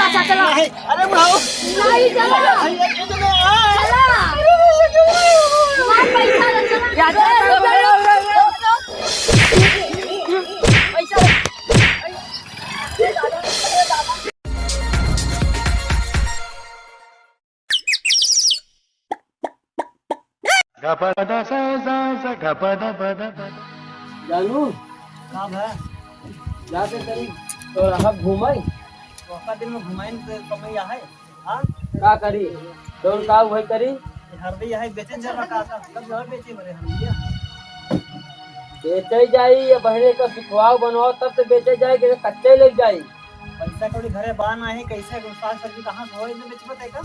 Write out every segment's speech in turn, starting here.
अच्छा चलो। अरे बुढ़ाओ नहीं चलो चला मार पैसा ले चला क्या पैसा जानू काम है जाते करी तो रहा घूमई तो दिन में घुमाइन से समय यहाँ है हाँ का करी तो का वही करी हरदी यहाँ बेचन जगह का सब जगह बेचे बड़े हरदिया बेचे जाई या बहने का सुखवाव बनवाओ तब तो बेचे जाए कि कच्चे लग जाई। पैसा कौड़ी घरे बान आहे कैसे साग सब्जी कहाँ से होए इतने बेचबे तय का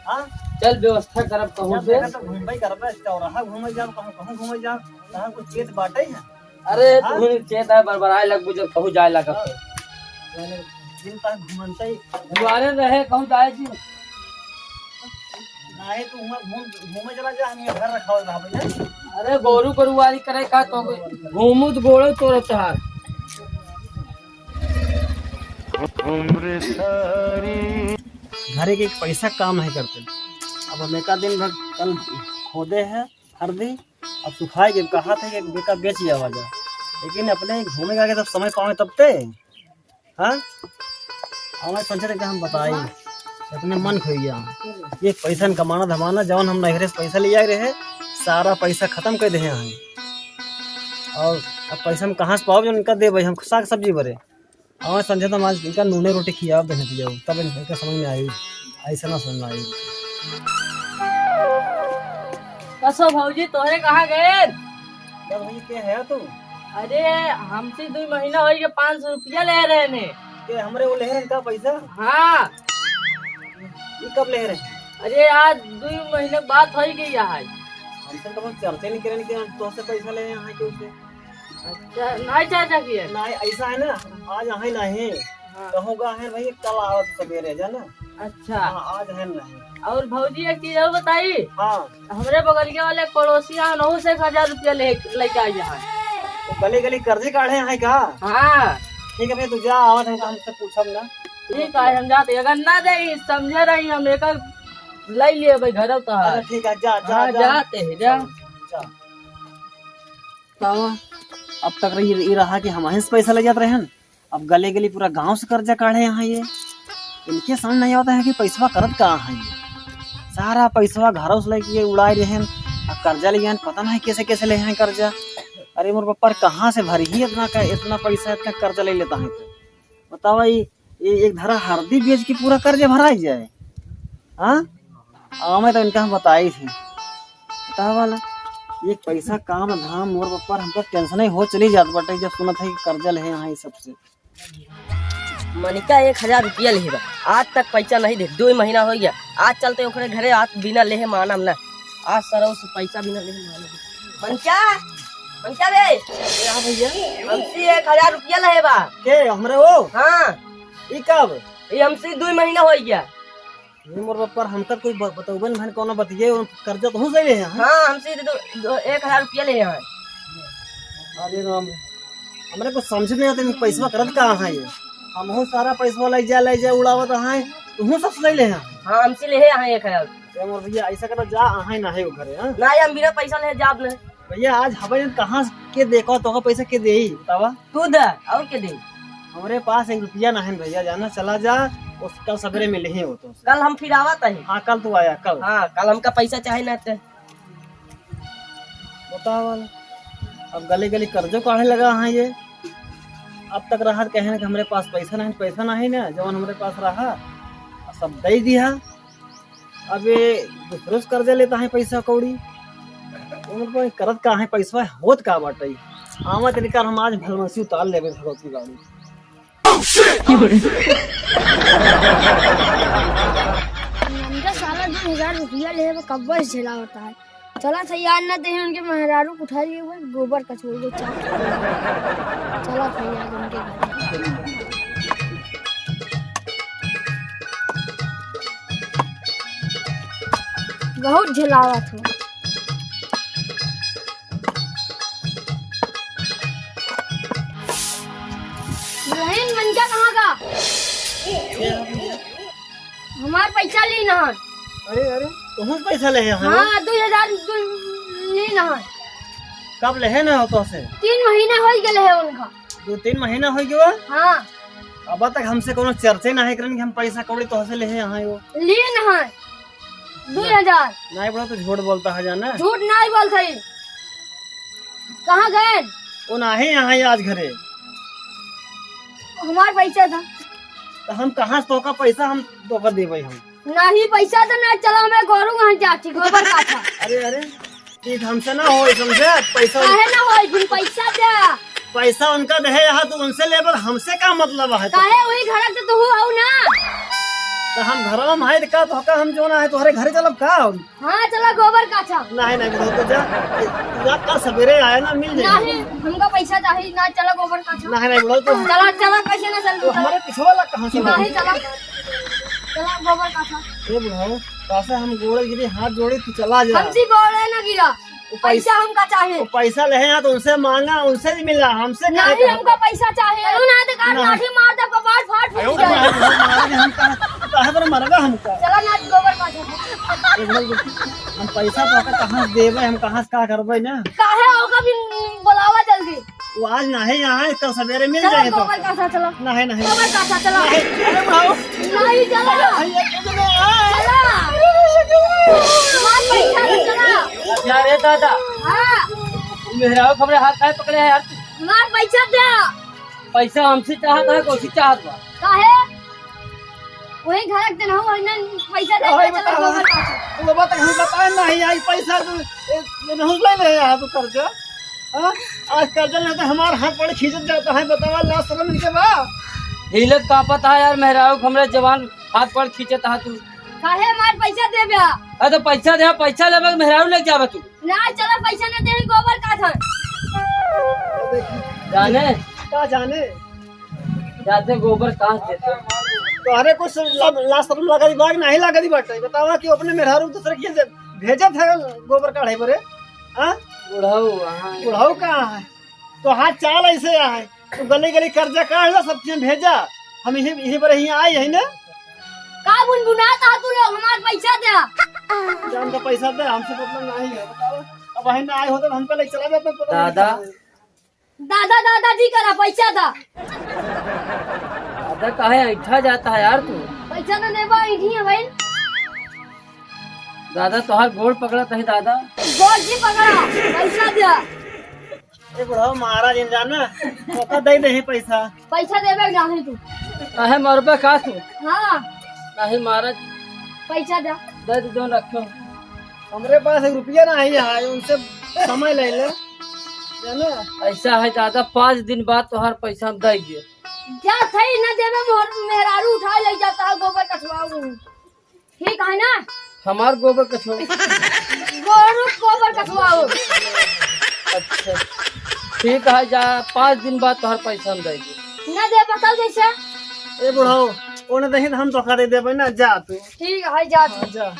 हाँ चल व्यवस्था करब कहूँ से। तो घूमबई करबे चौराहा घूमे जाओ कहूँ कहूँ घूमे जाओ कहाँ कुछ चेत बाटे है अरे तुम्हें चेत है बरबराए लग बुझे कहूँ जाए लगा यानी दिन तक घूमनते ही दुआरे रहे कहूँ जाए जी नाहे तो घूमे चला जा हम घर रखा रहा भैया। अरे गोरू करुआरी करे का तो घूमू तो गोड़ो तोड़ चार घरे के एक पैसा काम है करते अब हम एक दिन भर कल खोदे है हरदी अब सुखाए के कहा था कि बेका बेच जावा जा लेकिन अपने घूमे का जब समय पावे तब ते हाँ हमें सोचे थे कि हम बताई अपने मन खो गया ये पैसा कमाना धमाना जवन हम नहरे से पैसा ले आए रहे सारा पैसा खत्म कर दे हैं और अब पैसा हम कहाँ से पाओ जो इनका दे भाई हम साग सब्जी भरे हमें समझे तो आज इनका नूने रोटी खिया देने दिया तब इनका समझ में आई ऐसा ना समझ में आई। कसो भौजी तोहरे कहाँ गए? क्या भाई क्या है तू अरे हमसे 2 महीना हो गया 500 रुपया ले रहे ने के हमरे वो ले रहे का पैसा हाँ ये कब ले रहे अरे आज 2 महीने बाद हो गई है हमसे तो चर्चा नहीं करें कि तो से पैसा ले यहाँ के उसे अच्छा नहीं चाचा की है ना ऐसा है ना आज यहाँ नहीं कहूँगा है भाई कल आओ सवेरे जाना अच्छा आज है नहीं और भौजी एक चीज और बताई हाँ हमरे बगल के वाले पड़ोसी नौ से 1000 रुपया लेके आई है तो गली गली कर्जे काढ़े है का हाँ ठीक है भाई तू जा आवत है हमसे पूछब ना ठीक है हम जाते अगर ना दे समझे रही हम एक ले लिए भाई घर तो अच्छा ठीक है जा जा हाँ, जाते हैं जा अब तक ये रहा कि हम से पैसा ले जाते रहे अब गले गली पूरा गांव से कर्जा काढ़े यहाँ ये इनके समझ नहीं आता है कि पैसा करत कहाँ है ये सारा पैसा घरों से लेके उड़ाए रहे अब कर्जा ले पता नहीं कैसे कैसे ले हैं कर्जा अरे मोर पप्पा कहाँ से भरी ही इतना पैसा इतना कर्जा ले लेता है तो बताओ ये एक धरा हरदी बेच के पूरा कर्जा भरा ही जाए हाँ मैं तो इनका हम बताई थी बताओ वाला ये पैसा काम धाम मोर पप्पा हमको टेंशन ही हो चली जात बटे जब सुनत है कि कर्जा ले यहाँ ये सबसे मनिका 1000 रुपया ले आज तक पैसा नहीं दे 2 महीना हो गया आज चलते ओकरे घरे आज बिना लेहे मानम ना आज सरौ से पैसा बिना लेहे मानम मनका मनका रे क्या भैया हमसे 1000 रुपया ले बा के हमरे वो हाँ ई कब ये हमसे 2 महीना हो गया ये मोर पप्पा हम तक कोई बतौबन भन कोनो बतिए कर्जा तो हो सही है हाँ हमसे 1000 रुपया ले हैं अरे राम हमरे को समझ नहीं आता पैसा करत कहाँ है ये हमहू सारा पैसा ले जा उड़ावत है तुहू सब ले हैं हाँ हमसे ले हैं 1000 मोर भैया ऐसा कर जा आहे ना है वो घरे हां ना हम बिना पैसा ले जाब नहीं भैया आज हवाई कहाँ के देखो तो पैसा के दे ही बतावा तू दे और के दे हमारे पास 1 रुपया ना है भैया जाना चला जा उस कल सवेरे मिले ही हो तो कल हम फिर आवत है हाँ कल तू आया कल हाँ कल हमका पैसा चाहिए ना ते बताओ अब गली गली कर्जो काढ़े लगा है ये अब तक रहा कहे कि हमारे पास पैसा नहीं ना जब हमारे पास रहा सब दे दिया अब ये दूसरे से कर्जा लेता है पैसा कौड़ी तो करत का है पैसा होत का बाटे आवा तरीका हम आज भलमसी उतार लेबे भगवत की गाड़ी साला 2000 रुपया ले कब्बर झेला होता है चला तैयार न दे उनके मेहरारू उठा लिए हुए गोबर कचोड़ को चला तैयार उनके घर बहुत झेलावत हो बहन मनका कहाँ का हमार पैसा ली ना। अरे अरे तुम पैसा ले हैं? हाँ 2000 ली ना। कब ले ना हो तो से? 3 महीना हो गए है उनका। 2-3 महीना हो गया। हाँ अब तक हमसे कोनो चर्चे ना है करन कि हम पैसा कौड़ी तो से ले हैं यहाँ वो लिए ना 2000। नहीं बोला तो झूठ बोलता है जाना। झूठ नहीं बोलते। कहाँ गए? वो ना है यहाँ आज घरे। हमार पैसा था। तो हम कहाँ से तोका पैसा हम तोका देवे हम? नहीं पैसा तो ना चला मैं गोरू वहाँ जाती गोबर का था। अरे अरे ठीक हमसे ना हो समझे पैसा। काहे ना होई फिर पैसा दे। पैसा उनका दे यहाँ तो उनसे ले हमसे क्या मतलब है? काहे वही घर के तू आओ ना। तो हम घर में है का तो हम जो ना है तुम्हारे घरे चलब का? हाँ चला गोबर का था। नहीं नहीं बोलो तो जा कल सवेरे आया ना मिल जाएगा। नहीं हमका पैसा चाहिए ना चला गोबर का था। नहीं नहीं बोलो तो चला चला कैसे ना चल तो हमारे पीछे वाला कहाँ से? नहीं चला चला गोबर का था। ये बुढ़ाओ कैसे हम गोड़े गिरी हाथ जोड़े तू चला जा। हमसे गोड़े ना गिरा पैसा हमका चाहिए। वो पैसा ले हैं तो उनसे मांगा उनसे नहीं मिला हमसे क्या नहीं हमका पैसा चाहिए। ना तो काट लाठी मार दे कपाट फाट फूट जाए। हम कहाँ पर मरगा हमका? चला ना गोबर का था। हम पैसा तो कहाँ से देवे हम कहाँ से का करबे ना? काहे होगा भी बुलावा जल्दी। वो आज ना है यहाँ कल सवेरे मिल चला जाएगा तो। गोबर का था चलो। नहीं नहीं गोबर का था चला। अरे बुढ़ाओ नहीं चला चला। हमार पैसा दे चला। क्या रे दादा हाँ मेहराव खबरे हाथ काहे पकड़े है यार? हमार पैसा दे। पैसा हमसे चाहता है कोसी चाहत बा? काहे वही घर के दिन हो ना पैसा दे वही चला बताओ। गोबर का था। वो बात हम बताए नहीं आई पैसा तू नहीं ले ले यहाँ तू कर्जा। हाँ आज कर्जा लेते हमारे हाथ पड़े खींचत जाता है बतावा ला शर्म इनके बा। हिलत कापत है यार मेहराव हमरे जवान हाथ पर खींचत है तू। काहे हमार पैसा दे बे। अरे तो पैसा दे पैसा लेबे मेहराव ले जाबे तू। ना चला पैसा ना दे गोबर का था। जाने क्या जाने जाते गोबर कहाँ देते? तो अरे कुछ ला शर्म लगा दी बाग नहीं लगा दी बाटे बतावा कि अपने मेहरारू दूसरे के भेजत है गोबर काढ़े बरे। हाँ बुढ़ाऊ हाँ बुढ़ाऊ कहाँ है? तो हाथ चाल ऐसे है तो गली गली कर्जा काढ़ ला सब चीज भेजा हम यही पर यहीं आए है ना। का बुनबुनाता तू लोग हमार पैसा दे। जान का पैसा दे हमसे मतलब नहीं है बताओ। अब वहीं ना आए होते तो हम पहले चला जाते पता नहीं दादा दादा दादाजी करा पैसा दा। दादा काहे ऐठा जाता है यार तू? पैसा ना देबा इठी है भाई। दादा तोहार गोड़ पकड़त है दादा। गोड़ जी पकड़ा पैसा दे। ये बुढ़ाओ महाराज जाना तो दे दे पैसा। पैसा देबे नहीं तू। काहे मरबे का तू? हाँ नहीं महाराज पैसा दे। दे दो रखो। हमारे पास 1 रुपया नहीं है उनसे समय ले ले जाना। ऐसा है दादा 5 दिन बाद तोहार पैसा हम देंगे। क्या सही ना देबे मेहरारू उठा ले जाता है गोबर कचवाऊ। ठीक है ना? हमार गोबर कछो। गोरू गोबर कचवाऊ। अच्छा ठीक है जा 5 दिन बाद तोहार पैसा हम देंगे। ना दे बताओ जैसे। ए बुढ़ाओ ओने दही हम धोखा दे देबे ना जा तू। ठीक है जा तू। हाँ, जा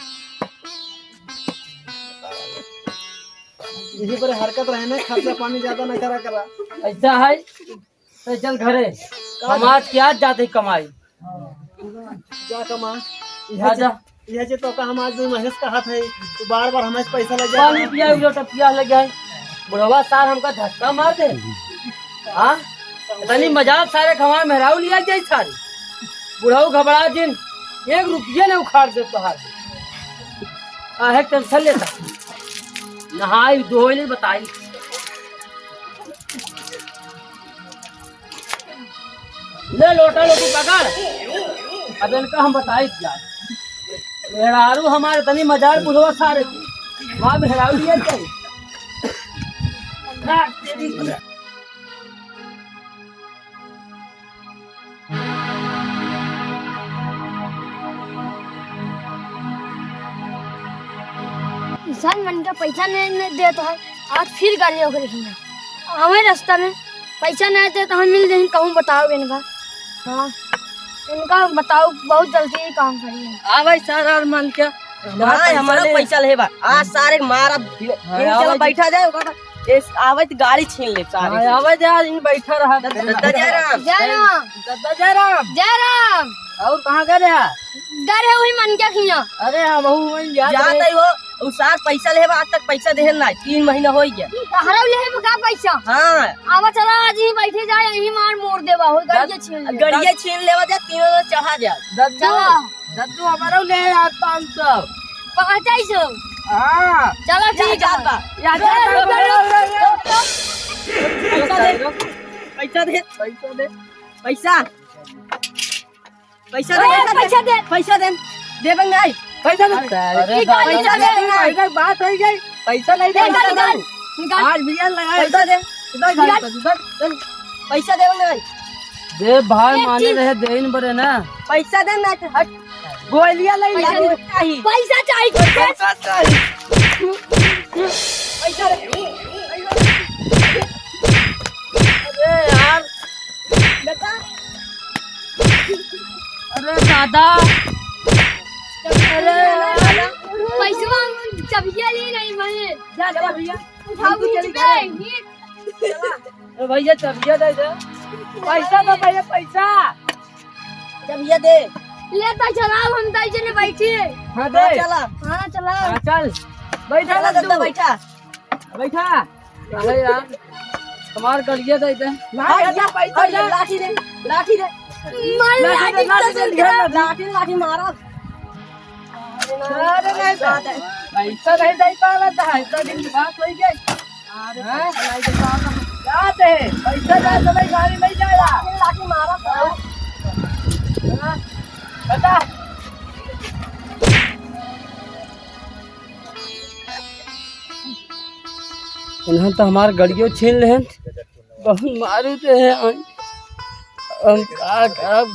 यही पर हरकत रहे ना खर्चा पानी ज्यादा न करा करा। ऐसा है तो चल घरे हम आज क्या जाते कमाई। जा कमा जा जा यह जे तो का हम आज महेश का हाथ है तू बार बार हमें पैसा ले जा। पानी पिया पिया लग गया है। बुढ़वा सार हमका धक्का मार दे। हाँ इतनी मजाक सारे खवा मेहराऊ लिया जाए सारी। बुढ़ाऊ घबरा जिन 1 रुपये ने उखाड़ दे तोहार। आहे टेंशन लेता नहाई धोई बताई। ले लोटा लोटी पकड़। अब इनका हम बताई जाए मेहरारू हमारे तनी मजाक बुढ़वा सारे वहाँ मेहरारू लिया जाए। इंसान मन का पैसा नहीं देता है। आज फिर गाली होकर हमें रास्ता में पैसा नहीं देते तो हम मिल जाए कहूँ बताओ इनका। हाँ इनका बताओ बहुत जल्दी ही काम करिए। आ भाई सारा और मन क्या भाई हमारा पैसा ले बा आज सारे मारा चलो बैठा जाए इस आवत गाड़ी छीन ले सारे। आवाज इन बैठा रहा दादा जय राम जय राम दादा जय राम जय राम। और कहाँ गए रे? डर है वही मन क्या खिया। अरे हम वही जात है वो उ सार पैसा ले आज तक पैसा देहन ना 3 महीना हो गया। हरव ले है का पैसा। हाँ आवा चला आज ही बैठे जाए यही मार मोड़ देवा हो गड़िया छीन ले। गड़िया छीन लेवा जा 3 चढ़ा जा। चला दद्दू हमारा ले यार 500। 500। हाँ चलो ठीक है। पैसा दे पैसा दे पैसा पैसा पैसा दे। पैसा दे दे बंगाई पैसा दे। अरे पैसा दे। इधर बात हो गई, पैसा नहीं दे। निकाल। आज भैया लगा पैसा दे पैसा दे बंगाई दे भाई माने रहे देन बड़े ना। पैसा दे ना हट गोलियां ले चाहिए पैसा चाहिए। पैसा चाहिए। पैसा दे अरे यार बेटा अरे दादा अरे पैसा चबिया ले नहीं भाई। जा भैया उठाओ बीच पे। अरे भैया चबिया दे दे। पैसा दो भैया पैसा। जब ये दे लेता चला हम ताई चले बैठे। हाँ दे चला हाँ चला। हाँ, चल बैठा चला दद्दू। दद्दा बैठा बैठा अरे यार हमार गड़िया दे दे। लाठी दे लाठी दे मार लाठी लाठी लाठी मारा अरे नहीं पैसा नहीं दे पाला था इतना दिन की बात हो गई। हाँ? क्या दे पैसा दे तो मैं गाड़ी नहीं जाएगा। लाठी मारा हाँ? बता इन्हें तो हमारे गड़ियों छीन ले बहुत मारू तो है हम का करब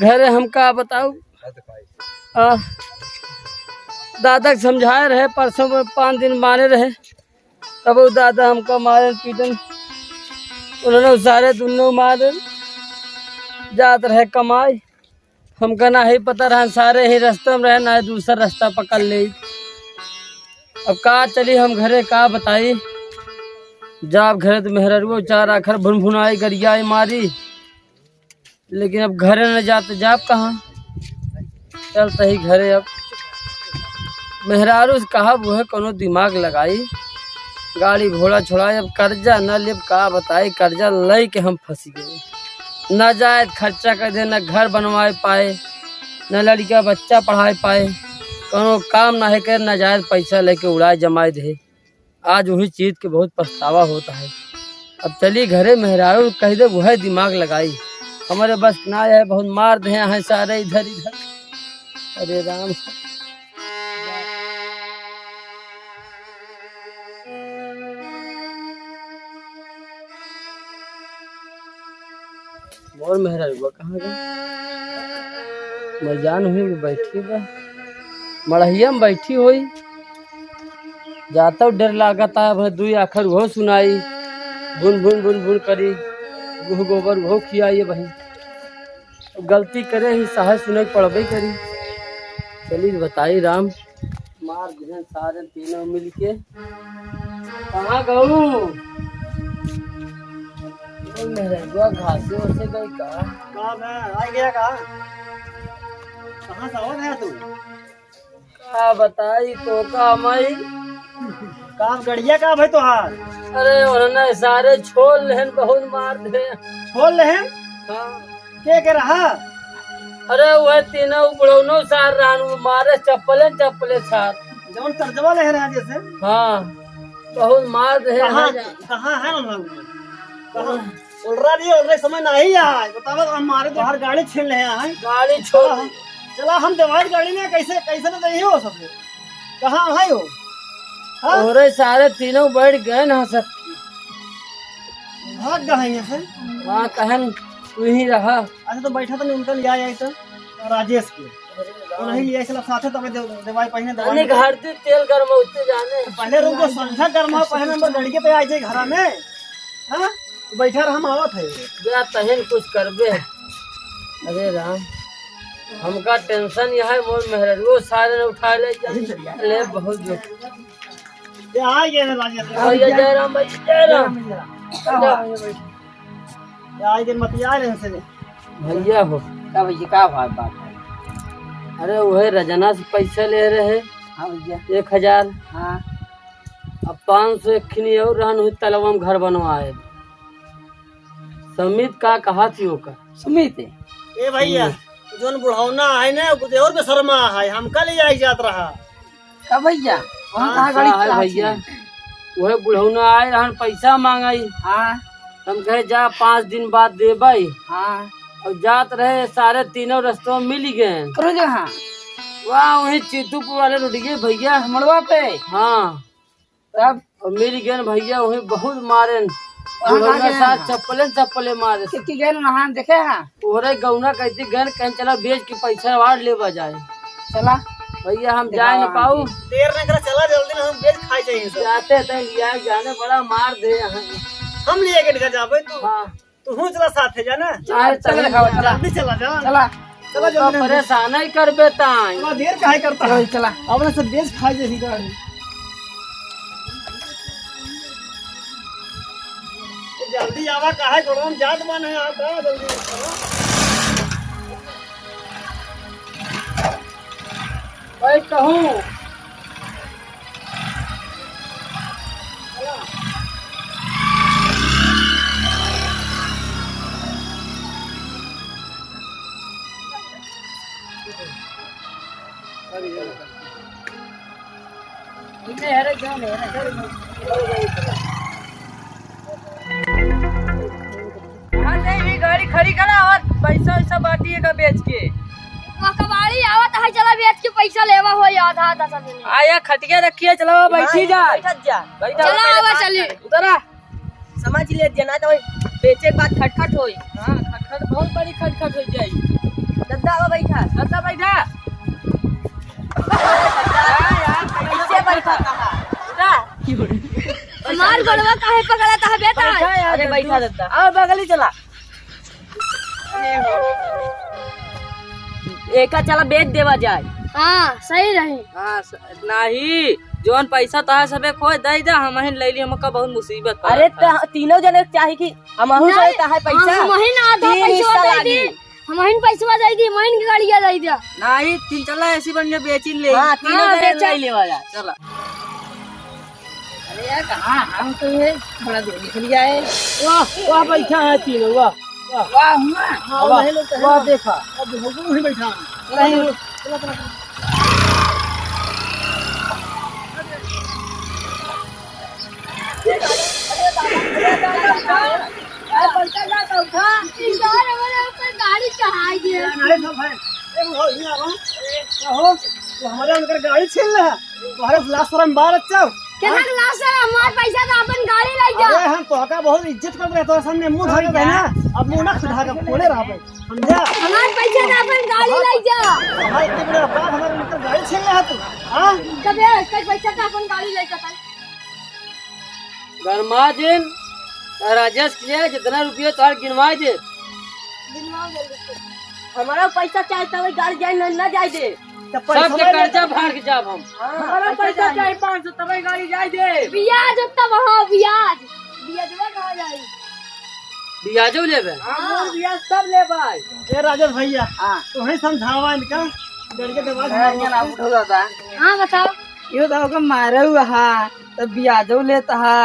घरे हम का बताऊ। दादा के समझाए रहे परसों में 5 दिन मारे रहे तब वो दादा हमको मारे पीटन उन्होंने सारे दोनों मारे जात रहे कमाई हमका ना ही पता रहा सारे ही रास्ते में रहे ना ही दूसरा रास्ता पकड़ ले। अब का चली हम घरे का बताई जाब घरे तो मेहररुआ 4 आखर भुन भुनाई गरियाई मारी लेकिन अब घरे न जाते जाब कहाँ चलते ही घरे। अब मेहरारू से कहा वो है कोनो दिमाग लगाई गाड़ी घोड़ा छोड़ाई अब कर्जा न ले का बताई कर्जा ले के हम फंस गए। न जाए खर्चा कर दे न घर बनवाए पाए न लड़का बच्चा पढ़ाए पाए कोनो काम ना है कर न जाए पैसा लेके उड़ाए जमाए दे। आज वही चीज़ के बहुत पछतावा होता है। अब चली घरे मेहरारू कह दे वह दिमाग लगाई हमारे बस ना है बहुत मार दे हैं सारे इधर इधर। अरे राम और मेहरारू कहाँ गए मैं जान हुई बैठी बा मड़हिया में बैठी हुई जाता डर लागता है 2 आखर वो सुनाई बुन बुन बुन बुन करी गुह गोबर वो खियाई बहन गलती करे ही सहाय सुने पड़बे करी। चली बताई राम मार दिहन सारे तीनों मिल के कहाँ गऊ मेहरुआ घासे उसे गई आ गया कहाँ से आवा है तू? का बताई तो का माई काम गड़िया का भाई तोहार अरे उन्होंने सारे छोड़ लेहन बहुत मार दे। छोड़ ले हैं हाँ के रहा अरे वह तीनों बुढ़ौनो सार रहन मारे चप्पले सार जौन कर्जवा ले रहा जैसे हाँ बहुत मार दे। कहाँ है उन लोग कहाँ उल्रा नहीं उल्रे समय नहीं है बतावा हमारे तो हर गाड़ी छीन ले हैं गाड़ी छोड़ चला हम दवाई गाड़ी में कैसे कैसे तो नहीं हो सकते कहाँ है वो और सारे तीनों बैठ गए ना सर भाग गए यहाँ से। हाँ कहन तू ही रहा। अच्छा तो बैठा तो नहीं उनका लिया जाए तो राजेश के तो नहीं लिया इसलिए साथे तब दवाई पहने दवाई घर से तेल गर्म उठते जाने पहले रूम को संख्या कर्मा पहले नंबर लड़के पे आ जाए घर में हाँ बैठा रहा हम आवत है जा तहन कुछ करबे। अरे राम हमका टेंशन यह है मोर मेहरुआ सारे ने उठा ले बहुत जो ये आ गए ना राजेश भैया जय राम भाई जय राम ये आ गए मत यार से भैया हो का भैया का बात है? अरे वही रजना से पैसा ले रहे हाँ भैया। 1000। हाँ अब 500 एखनी और रहन हुई तलवा में घर बनवाए। समित का कहा थी ओकर सुमित ए भैया जोन बुढ़ौना है ना कुछ और बेशर्मा है, हमका ले जाए जात रहा। का भैया वहाँ कहाँ गाड़ी गाड़ी है भैया। वह बुढ़ौना आए रहन पैसा मांगाई। हाँ हम कहे जा 5 दिन बाद देबई। हाँ और जात रहे सारे तीनों रस्तों में मिल गए। करो जहाँ वहाँ वही चित्तूपुर वाले रुट गए भैया। मड़वा पे हाँ तब और मिल गए भैया। वही बहुत मारे कहाँ बुढ़ौना गए साथ हैं? चप्पले मारे। कितनी गए नहान देखे हाँ ओरे गौना कहती गन कहीं चला बेच के पैसा वाड़ ले जाए। चला भैया हम जा न पाऊ। देर न करे, चला जल्दी ना, हम बेच खाई चाहिए सब। जाते थे लिया जाने बड़ा मार दे यहाँ। हम लिए के निकल जाबे तू। हाँ तू हूं चला साथ है जाना। चाहे चल चले रखा चला जल्दी चला जा। चला चला तो जल्दी। परेशान ही कर बेताई। चला देर काहे करता है? चला अपने सब बेच खाई जैसी गाड़ी। जल्दी आवा काहे करो, हम जात बन है आता जल्दी चलो। भाई कहूँ गाड़ी खड़ी करा और पैसा वैसा बांटिएगा बेच के। कबाड़ी आवत है, चला बेच के पैसा लेवा हो आधा आधा सब देने। आया खटिया रखिए चलो बैठी जाए। चला आवा चली। उतरा समझ ले जना तो बेचे के बाद खटखट होई। हाँ खटखट बहुत बड़ी खटखट हो जाएगी। दद्दा आवा बैठा दत्ता बैठा। कैसे बैठा कहा हमार गड़वा काहे पकड़ा था बेटा? अरे बैठा दद्दा आओ बगली चला। एका चला बेच देवा जाए। हाँ सही रही। हाँ नहीं जोन पैसा तहा सबे खोज दे दे। हम ले ली हमका बहुत मुसीबत पड़ल अरे था। तीनों जने चाहे कि हमहू से है पैसा हम महीन आधा तीन पैसा हिस्सा दे लागी। दी। हम महीन पैसा दे दी, महीन की गाड़िया दे दिया। नहीं तीन चला ऐसी बन बेची ले। हाँ तीनों हाँ, जने बेचा। ले लेवा जाए। चला अरे यार कहाँ हम तो ये बड़ा दूर निकल गया है। वाह वाह बैठा है तीनों। वाह वाह हुआ वाह वाह देखा। अब हुकुम ही बैठा। नहीं गाड़ी चढ़ाई दिए। अरे सब है। ए वो ही आवा। हो तो हमारे अंदर गाड़ी छीन ले। तोहरे लास्ट शर्म बार अच्छा। केना क्लास है? हमार पैसा तो अपन गाड़ी लाई जा। अरे हम तोहका बहुत इज्जत कर रहे, तोहरे सामने मुंह ढक के ना। अब मुंह ना खुदा के खोले रहबे। समझा? हमार पैसा तो अपन गाड़ी लाई जा। भाई इतने बड़े अपराध हमारे मित्र गाड़ी छीन ले तू। हां कबे कई पैसा तो अपन गाड़ी लाई जा। गरमा दिन राजेश किया जितना रुपये तार गिनवा दे। हमारा पैसा चाहे तो गाड़ी जाए ना जाए दे। तब सब के कर्जा भाग के जाब हम। हमारा पैसा चाहे 500 तब गाड़ी जाए दे। ब्याज होता वहाँ ब्याज। ब्याजवा कहाँ जाई? ब्याजो लेबे। हाँ भैया सब ले भाई। ए राजेश भैया हाँ तू ही समझावा इनका लड़के के बाद हाँ बताओ। यो तो मारे हुआ हा तो ब्याजो लेता हा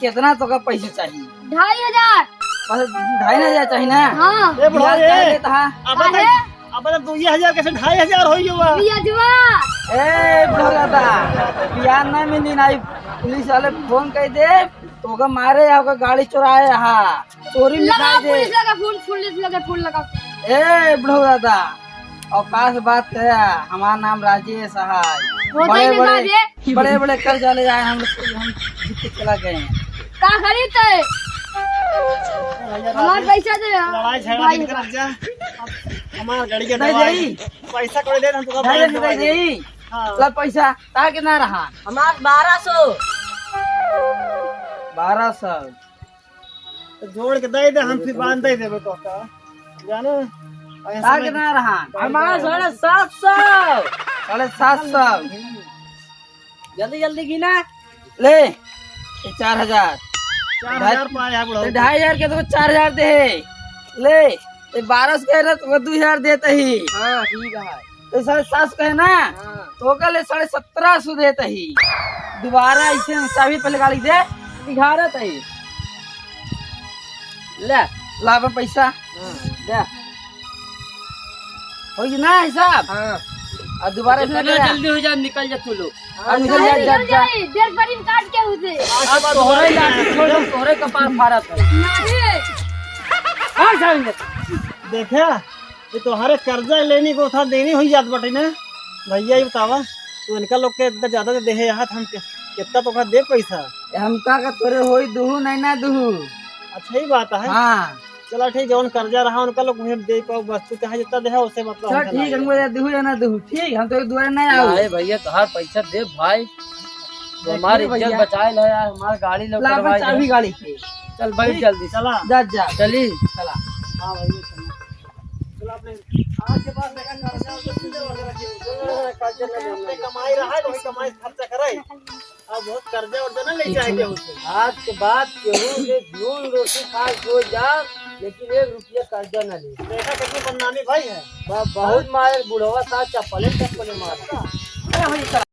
कितना तो का पैसा चाहिए? 2500। बस 2500 चाहिए ना। हाँ ए बुढ़ा ब्याज क्या रे लेता हा? अब तक 2000 कैसे 2500 होई हुआ। ब्याजवा ए बुढ़ा ब्याज नहीं मिली ना। पुलिस वाले फोन कर दे तो का मारे आपका गाड़ी चुराए हा चोरी लगा निकाल दे। पुलिस लगा फूल पुलिस लगा फूल लगा। ए बुढ़ा दादा औकात बात है। हमारा नाम राजेश है। होता ही नहीं बाबे। बड़े बड़े कर्जा ले जाए हम जीत के चला गए हैं। का खरीदते? हमार पैसा दे। लड़ाई झगड़ा नहीं कर जा। हमार गाड़ी के नहीं दवाई देई। पैसा कोई दे हम तो नहीं नहीं नहीं हां ला पैसा ता के ना रहा। हमार 1200 1200 तो जोड़ के दे दे, हम फिर बांध दे देबे तो का जानो ता के ना रहा। हमार 750 750 जल्दी जल्दी गिना। ले 4000 4000 पाए है बुढ़ो। 2500 के तो 4000 दे ले तो 1200 कहे ना तो 2000 देते ही। हाँ ठीक है। तो 750 कहे ना तो कल 1750 देते ही। दोबारा ऐसे चाबी पहले गाड़ी दे दिखा रहा ही। ले लाभ पैसा दे हो ना हिसाब। हाँ और दोबारा जितना जल्दी हो जाए निकल जा तू लोग। अब निकल जा जा जा। डेढ़ बड़ी काट के उसे अब तोहरे लाठी छोड़ दो, तोहरे कपार फाड़त है। कहाँ जाएंगे? देखे ये तुम्हारे कर्जा लेने को था देनी हुई जात बटे ना भैया। ये बतावा तो इनका लोग के इतना ज्यादा दे है यहाँ हम कितना तो दे पैसा। हम का तोरे होई दुहू नहीं ना दुहू। अच्छा ही बात है। हाँ चलो ठीक जौन कर्जा रहा उनका लोग मुझे दे पाओ वस्तु चाहे जितना दे उससे मतलब चल हमसे ठीक है, ना हमको दुहू या ना दुहू ठीक। हम तो एक दुआरे नहीं आओ। अरे भैया तोहार पैसा दे भाई, तो हमारी इज्जत भैया। बचाए लो यार, हमारी गाड़ी लोग लाभ करवाए चाबी लो। गाड़ी की। चल बड़ी जल्दी चला। जा जा चली। चला। हाँ भैया चला। चलो अपने आज के पास देखा कर्जा कर्जा ले कमाई रहा है तो वही कमाई खर्चा करे। अब बहुत कर्जा वर्जा ना ले जाएंगे उससे। आज के बाद केहू से झूल रोटी खा सो जा, लेकिन 1 रुपया कर्जा न ले। देखा कितनी बदनामी भाई है। बहुत मारे बुढ़वा साथ चप्पले मारता। अरे भैया चला।